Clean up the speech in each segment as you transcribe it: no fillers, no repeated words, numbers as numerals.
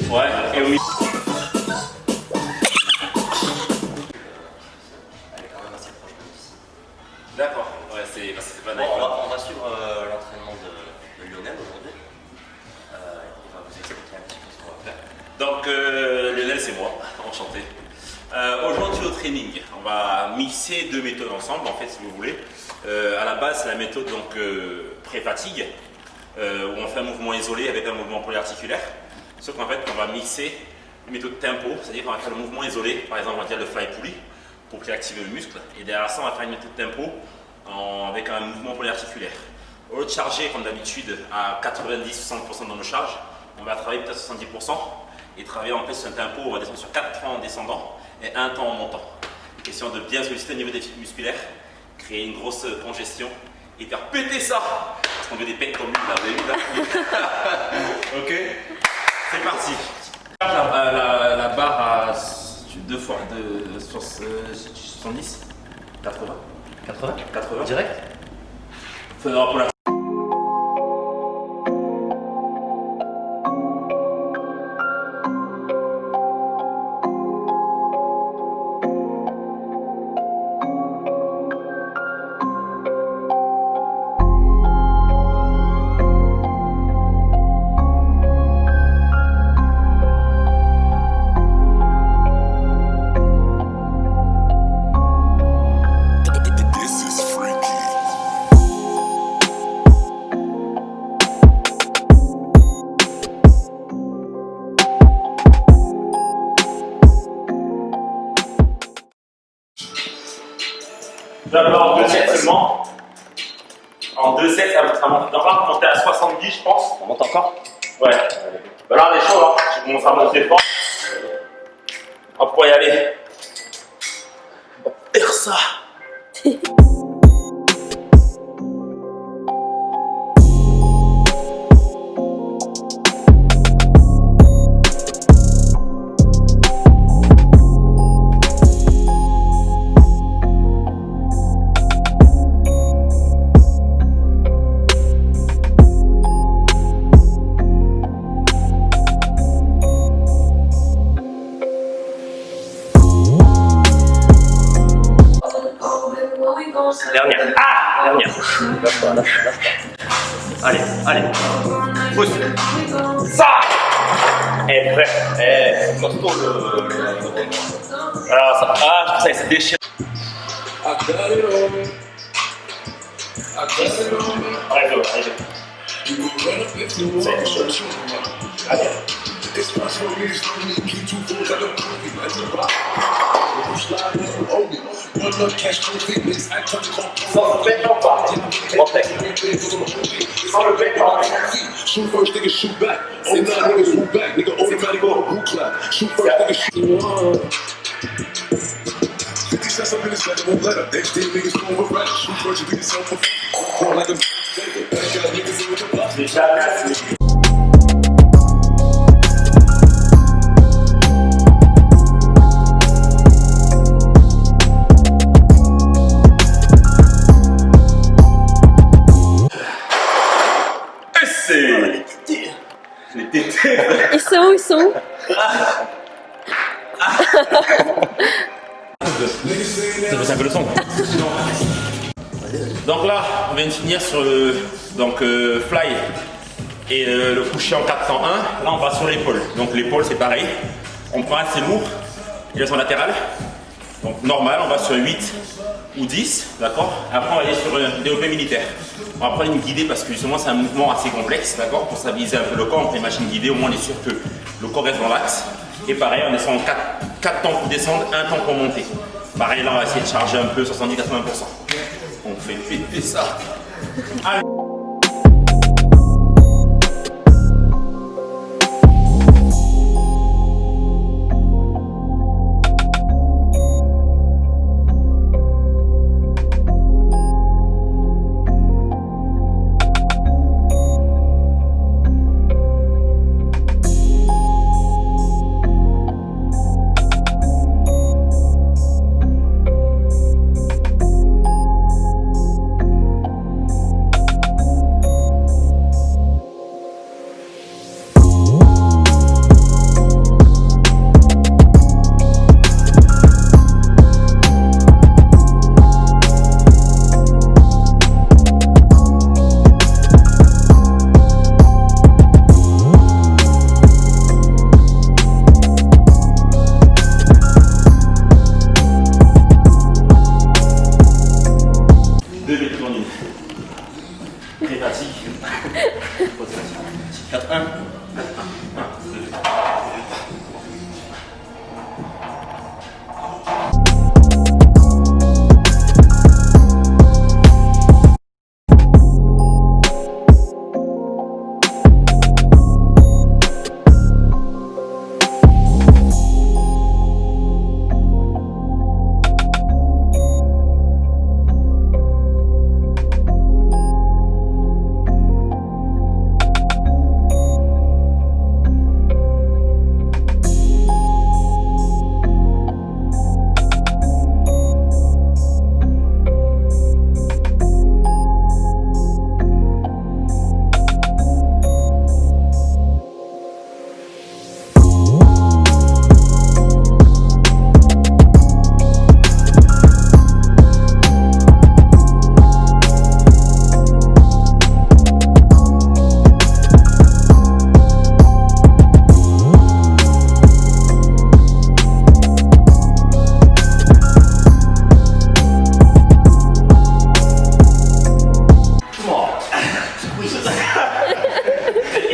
Ouais, et au milieu. D'accord, ouais, c'est pas Bon, naïf. on va suivre l'entraînement de Lionel aujourd'hui. Il va vous expliquer un petit peu ce qu'on va faire. Donc Lionel, c'est moi, enchanté. Aujourd'hui au training, on va mixer deux méthodes ensemble, en fait, si vous voulez. À la base, c'est la méthode donc pré-fatigue, où on fait un mouvement isolé avec un mouvement polyarticulaire. Sauf qu'en fait, on va mixer une méthode tempo, c'est-à-dire qu'on va faire le mouvement isolé, par exemple, on va dire le fly pulley, pour préactiver le muscle. Et derrière ça, on va faire une méthode tempo avec un mouvement polyarticulaire. Au lieu de charger, comme d'habitude, à 90-60% dans nos charges, on va travailler peut-être 70% et travailler en fait sur un tempo, on va descendre sur 4 temps en descendant et 1 temps en montant. Question de bien solliciter le niveau des fibres musculaires, créer une grosse congestion et faire péter ça. Parce qu'on veut des pecs comme lui, là, vous avez vu là. Ok, c'est parti. La barre à 2 fois de 70, 80, 80 Direct. Faudra pour la. D'abord en 2 sets seulement. En 2 sets, ça monte. On va monter à 70, je pense. On monte encore. Ouais. Bah là, on est chaud, hein. Je commence à monter fort. On va pouvoir y aller. On va faire ça. Dernière. Ah, dernière. Lâche-toi, lâche-toi. Allez, allez. Pousse. Ça. Eh frère, costaud le. Voilà, ça. Ah, ça s'est déchiré. Arrête-le, arrête-le. Ça a été chaud. Allez. Sans le bec en bas. Sans le bec en bas. Shoot first, nigga, shoot back. Oh, nah, niggas shoot back. Nigga, automatic boot clap. Shoot first, nigga, shoot. 50 cents up in this federal letter. Next day, niggas going with rap. Shoot first, you be yourself for free. Like a back out, niggas in with the box. Les tétés. Ils sont où, ils sont où? Ça fait un peu le son. Donc là, on vient de finir sur le fly et le coucher en 4 temps 1. Là, on va sur l'épaule. Donc l'épaule, c'est pareil. On prend assez lourd, il est son latéral. Donc normal, on va sur 8 ou 10, d'accord. Après, on va aller sur un développé militaire. On va prendre une guidée parce que justement, c'est un mouvement assez complexe, d'accord. Pour stabiliser un peu le corps, on fait une machine guidée, au moins on est sûr que le corps reste dans l'axe. Et pareil, on descend en 4 temps pour descendre, 1 temps pour monter. Pareil, là, on va essayer de charger un peu, 70-80%. On fait péter ça. Allez.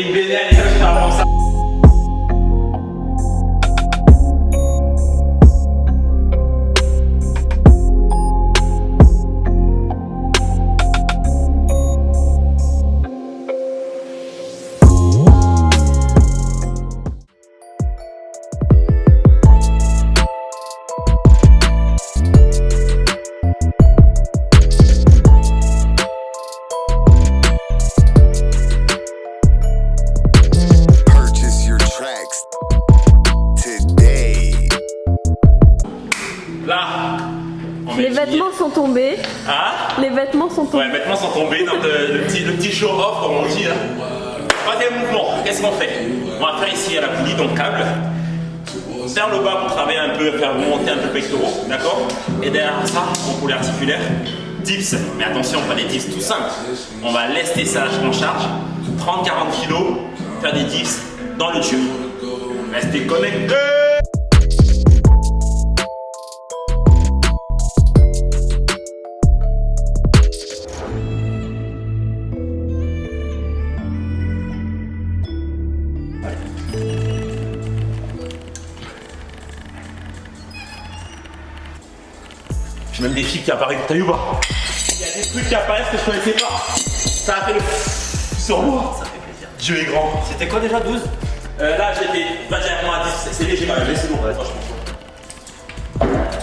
Il vénère les gens avant ça. Là, Les vêtements sont tombés. Ah, Les vêtements sont tombés. ouais, les vêtements sont tombés, donc le petit show-off, comme on dit. Là. Troisième mouvement, qu'est-ce qu'on fait? On va faire ici à la poulie, donc câble. Faire le bas pour travailler un peu, faire monter un peu le pectoraux, d'accord? Et derrière ça, on poulie articulaire, dips. Mais attention, pas des dips tout simples. On va lester ça en charge, 30-40 kg, faire des dips dans le dur. Restez connectés. J'ai même des filles qui apparaissent, t'as vu pas? Il y a des trucs qui apparaissent que je connaissais pas. Ça a fait le sur moi. Ça fait plaisir. Dieu est grand. C'était quoi déjà 12? Là j'ai fait 21 à 10, c'est léger quand même, c'est lourd, ouais, franchement.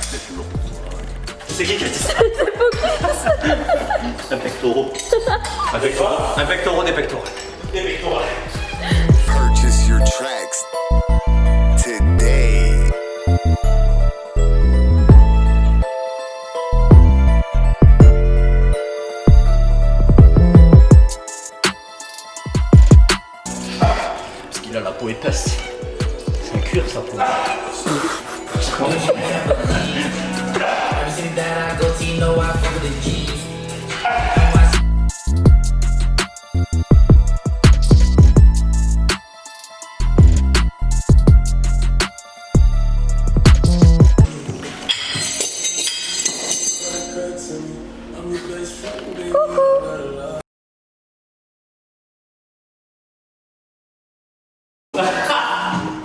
C'est plus lourd. C'est qui a dit ça? Un pectoral. Un pectoral. Un pectoral des pectoraux. Des pectoraux. Purchase your tracks today. Parce qu'il a la peau épaisse. C'est un cuir sa peau. Everything that I go to, you know I fuck with the G's.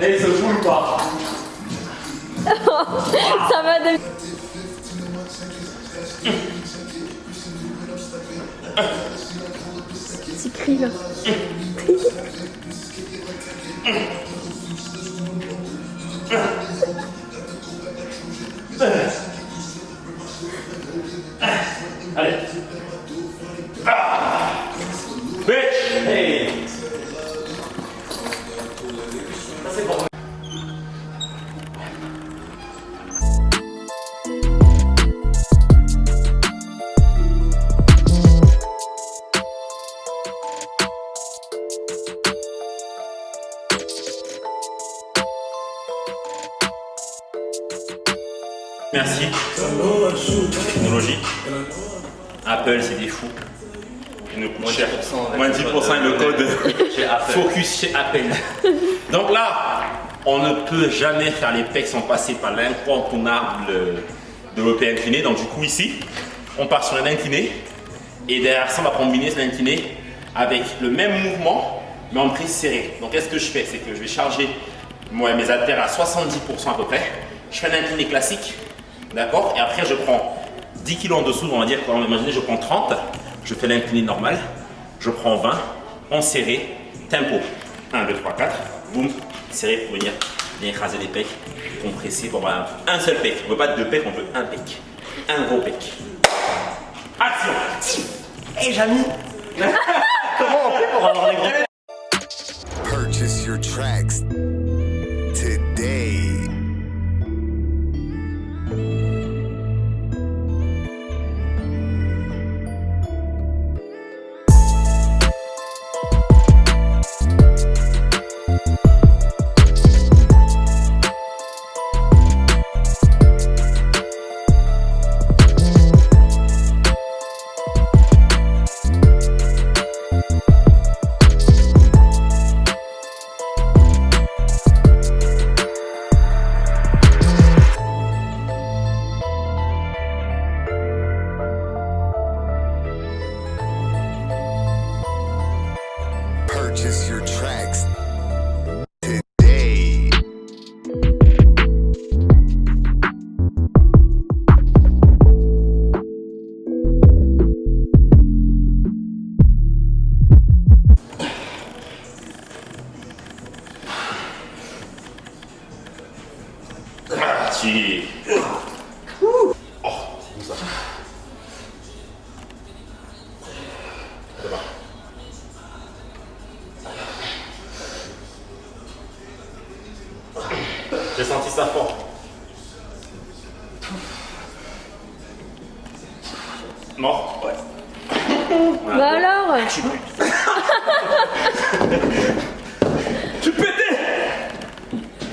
Et il se fout pas. Ça va de... Petit cri là. Allez. Bitch. Hey. Ça c'est bon. Merci. Technologie. Apple, c'est des fous. Ils nous coûtent cher. Moins 10% avec le code Chez Apple. Focus chez Apple. Donc là, on ne peut jamais faire les pecs sans passer par l'incontournable de l'OP incliné. Donc du coup ici, on part sur un incliné. Et derrière ça, on va combiner cet incliné avec le même mouvement, mais en prise serrée. Donc qu'est-ce que je fais? C'est que je vais charger mes haltères à 70% à peu près. Je fais un incliné classique, d'accord? Et après je prends 10 kg en dessous, on va dire, imaginez je prends 30, je fais l'incliné normal, je prends 20, en serré, tempo. 1, 2, 3, 4, boum, serré pour venir bien écraser les pecs, compresser pour avoir un seul pec. On ne veut pas deux pecs, on veut un pec. Un gros pec. Action! Hey Jamy. Comment on fait pour avoir les gros pecs? Purchase your tracks today. Purchase your tracks today. Parti. Oh, c'est ça. Ça va. J'ai senti ça fort. Non? Ouais. Voilà. Bah alors Je suis plus. Je suis pété.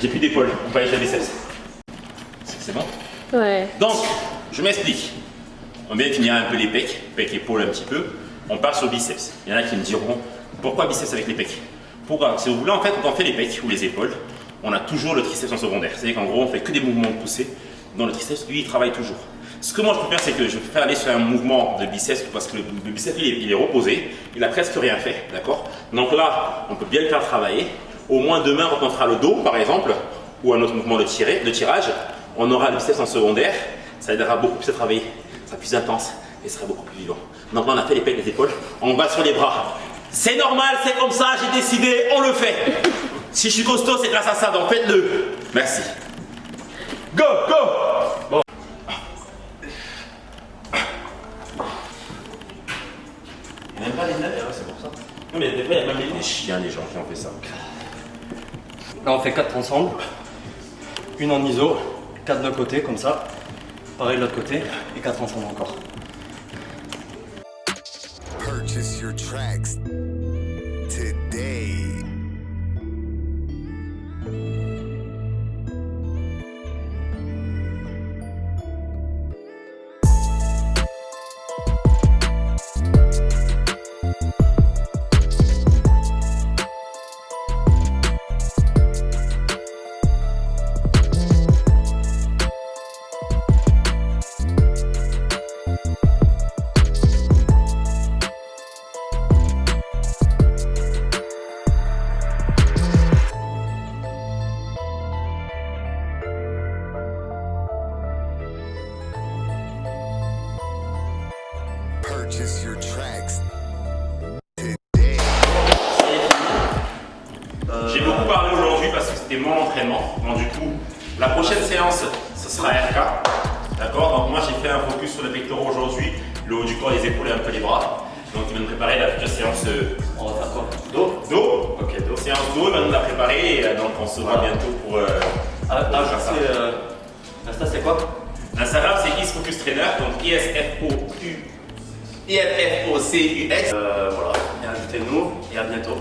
J'ai plus d'épaule. On va aller chez les biceps. C'est bon? Ouais. Donc, je m'explique. On vient de finir un peu les pecs, pecs épaules un petit peu. On passe au biceps. Il y en a qui me diront pourquoi biceps avec les pecs? Pourquoi? Si vous voulez, en fait, quand on fait les pecs ou les épaules, on a toujours le triceps en secondaire. C'est-à-dire qu'en gros, on fait que des mouvements poussés. Dans le triceps, lui, il travaille toujours. Ce que moi je peux faire, c'est que je préfère aller sur un mouvement de biceps parce que le biceps, il est reposé. Il a presque rien fait, d'accord? Donc là, on peut bien le faire travailler. Au moins demain, quand on fera le dos, par exemple, ou un autre mouvement de tirage, on aura le biceps en secondaire. Ça aidera beaucoup plus à travailler. Ça sera plus intense et sera beaucoup plus vivant. Donc là, on a fait les pecs, les épaules. On va sur les bras. C'est normal, c'est comme ça, j'ai décidé, on le fait. Si je suis costaud, c'est grâce à ça, donc faites-le. Merci. Go, go. Bon. Il n'y a même pas les nerfs, c'est pour ça. Non, mais des fois, il y a même les chiens, les gens qui ont fait ça. Là on fait 4 ensemble. Une en iso, 4 de côté comme ça. Pareil de l'autre côté et 4 ensemble encore. Purchase your tracks today. Purchase your tracks today. J'ai beaucoup parlé aujourd'hui parce que c'était mon entraînement. Donc du coup, la prochaine séance, ce sera RK. D'accord? Donc moi j'ai fait un focus sur les pectoraux aujourd'hui, le haut du corps, les épaules et un peu les bras. Donc il va nous préparer la future séance On va faire quoi? dos. Ok, dos. Séance dos, il va nous la préparer et donc on se voit bientôt pour Insta c'est quoi? Instagram c'est Is Focus Trainer, donc ISFOCUS. Voilà, et ajoutez-nous et à bientôt.